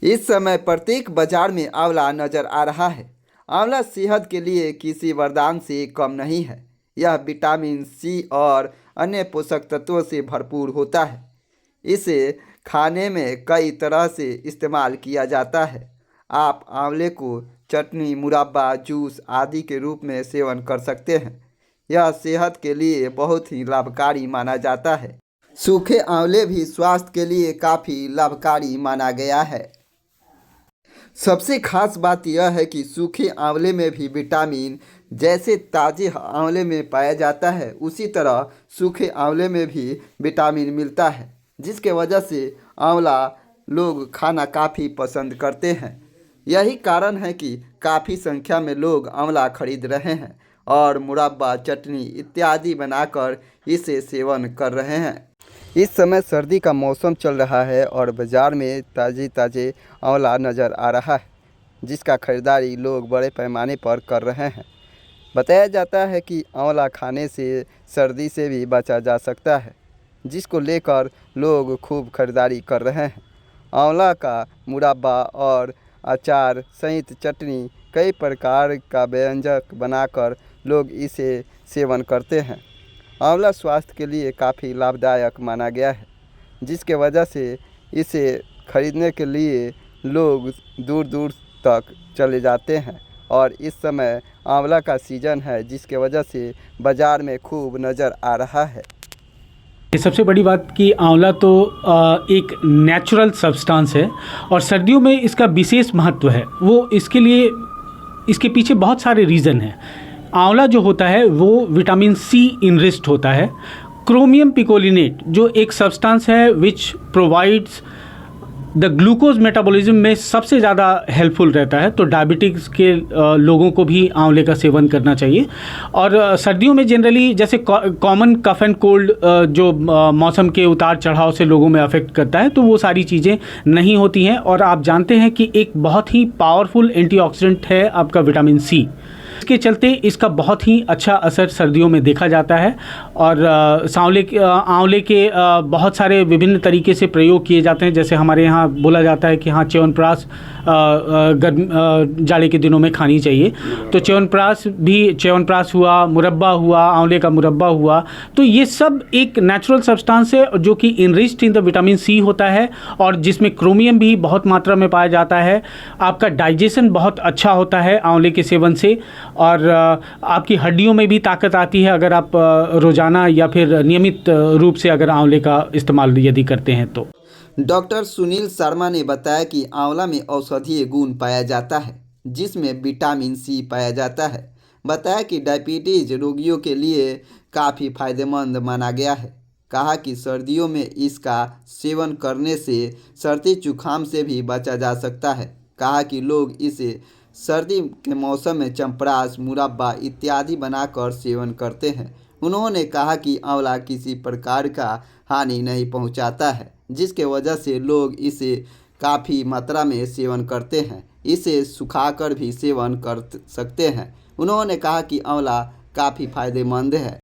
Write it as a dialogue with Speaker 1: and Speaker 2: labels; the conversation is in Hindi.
Speaker 1: इस समय प्रत्येक बाजार में आंवला नजर आ रहा है। आंवला सेहत के लिए किसी वरदान से कम नहीं है। यह विटामिन सी और अन्य पोषक तत्वों से भरपूर होता है। इसे खाने में कई तरह से इस्तेमाल किया जाता है। आप आंवले को चटनी, मुरब्बा, जूस आदि के रूप में सेवन कर सकते हैं। यह सेहत के लिए बहुत ही लाभकारी माना जाता है। सूखे आंवले भी स्वास्थ्य के लिए काफ़ी लाभकारी माना गया है। सबसे खास बात यह है कि सूखे आंवले में भी विटामिन जैसे ताजे आंवले में पाया जाता है, उसी तरह सूखे आंवले में भी विटामिन मिलता है, जिसके वजह से आंवला लोग खाना काफ़ी पसंद करते हैं। यही कारण है कि काफ़ी संख्या में लोग आंवला खरीद रहे हैं और मुरब्बा, चटनी इत्यादि बनाकर इसे सेवन कर रहे हैं। इस समय सर्दी का मौसम चल रहा है और बाज़ार में ताज़े आंवला नज़र आ रहा है, जिसका खरीदारी लोग बड़े पैमाने पर कर रहे हैं। बताया जाता है कि आंवला खाने से सर्दी से भी बचा जा सकता है, जिसको लेकर लोग खूब खरीदारी कर रहे हैं। आंवला का मुरब्बा और अचार सहित चटनी कई प्रकार का व्यंजन बनाकर लोग इसे सेवन करते हैं। आंवला स्वास्थ्य के लिए काफ़ी लाभदायक माना गया है, जिसके वजह से इसे खरीदने के लिए लोग दूर दूर तक चले जाते हैं और इस समय आंवला का सीज़न है, जिसके वजह से बाज़ार में खूब नज़र आ रहा है।
Speaker 2: सबसे बड़ी बात कि आंवला तो एक नेचुरल सब्सटेंस है और सर्दियों में इसका विशेष महत्व है। वो इसके लिए इसके पीछे बहुत सारे रीज़न हैं। आंवला जो होता है वो विटामिन सी इनरिच्ड होता है। क्रोमियम पिकोलिनेट जो एक सब्सटेंस है which provides the glucose metabolism में सबसे ज़्यादा हेल्पफुल रहता है। तो डायबिटिक्स के लोगों को भी आंवले का सेवन करना चाहिए। और सर्दियों में जनरली जैसे कॉमन कफ एंड कोल्ड जो मौसम के उतार चढ़ाव से लोगों में अफेक्ट करता है, तो वो सारी चीज़ें नहीं होती हैं। और आप जानते हैं कि एक बहुत ही पावरफुल एंटीऑक्सीडेंट है आपका विटामिन सी। इसके चलते इसका बहुत ही अच्छा असर सर्दियों में देखा जाता है। और आंवले के बहुत सारे विभिन्न तरीके से प्रयोग किए जाते हैं। जैसे हमारे यहाँ बोला जाता है कि हाँ, च्यवनप्राश जाड़े के दिनों में खानी चाहिए। तो च्यवनप्राश हुआ, मुरब्बा हुआ, आंवले का मुरब्बा हुआ, तो ये सब एक नेचुरल सब्सटेंस है जो कि enriched in the vitamin C होता है और जिसमें क्रोमियम भी बहुत मात्रा में पाया जाता है। आपका डाइजेशन बहुत अच्छा होता है आंवले के सेवन से और आपकी हड्डियों में भी ताकत आती है अगर आप रोज़ाना या फिर नियमित रूप से अगर आंवले का इस्तेमाल यदि करते हैं तो।
Speaker 1: डॉक्टर सुनील शर्मा ने बताया कि आंवला में औषधीय गुण पाया जाता है, जिसमें विटामिन सी पाया जाता है। बताया कि डायबिटीज रोगियों के लिए काफ़ी फायदेमंद माना गया है। कहा कि सर्दियों में इसका सेवन करने से सर्दी जुकाम से भी बचा जा सकता है। कहा कि लोग इसे सर्दी के मौसम में चंपरास, मुरब्बा इत्यादि बनाकर सेवन करते हैं। उन्होंने कहा कि आंवला किसी प्रकार का हानि नहीं पहुंचाता है, जिसके वजह से लोग इसे काफ़ी मात्रा में सेवन करते हैं। इसे सुखाकर भी सेवन कर सकते हैं। उन्होंने कहा कि आंवला काफ़ी फायदेमंद है।